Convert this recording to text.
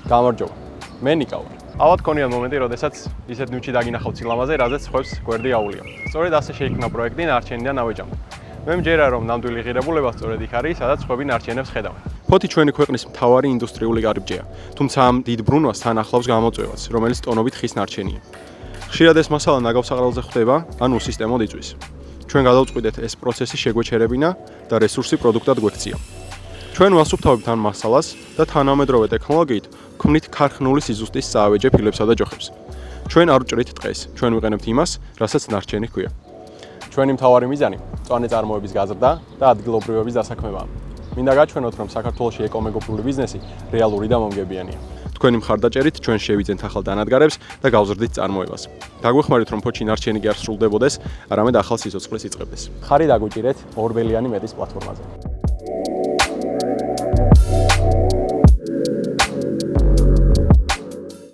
გამარჯობა. მე ნიკა ვარ. ალბათ გქონია მომენტი, როდესაც ისეთ ნიჩი დაგინახავთ სილამაზე, რაზეც ხვევს გვერდი აულიო. სწორედ ასე შეიქმნა პროექტი ნარჩენიდან ნავეჯამდე. მე მჯერა რომ ნამდვილი ღირებულება სწორედ იქ არის, სადაც ხვები ნარჩენებს ხედავენ. ფოთი ჩვენი ქვეყნის მთავარი ინდუსტრიული კარიბჭეა, თუმცა ამ დიდ ბრუნვას თან ახლავს გამოწვევაც, რომელიც ტონობით ხის ნარჩენია. ხშირად ეს მასალა ნაგავსაღრელზე ხდება, ან უსისტემოდ იწვის. ჩვენ გადავწყვიტეთ ეს პროცესი შეგვეჩერებინა და რესურსი პროდუქტად გვექცია. ჩვენ ვასუფთავებთ ამ მასალას და თანამედროვე ტექნოლოგიით ვქმნით ქარხნული სიზუსტის საავეჯე ფილებსა და ჯოხებს. ჩვენ არ ვჭრით ტყეს, ჩვენ ვიყენებთ იმას, რასაც ნარჩენი ჰქვია. ჩვენი მთავარი მიზანი მწვანე წარმოების გაზრდა და ადგილობრივების დასაქმებაა. მინდა გაჩვენოთ, რომ საქართველოში ეკომეგოფული ბიზნესი რეალური და მომგებიანია. თქვენი მხარდაჭერით ჩვენ შევიძენთ ახალ დანადგარებს და გავზრდით წარმოებას. დაგვეხმარით, რომ ფოთში ნარჩენი კი არ სრულდებოდეს, არამედ ახალ სიცოცხლეს იწყებდეს. ხარი დაგვიჭირეთ ორბელიანი მეტის პლატფორმაზე.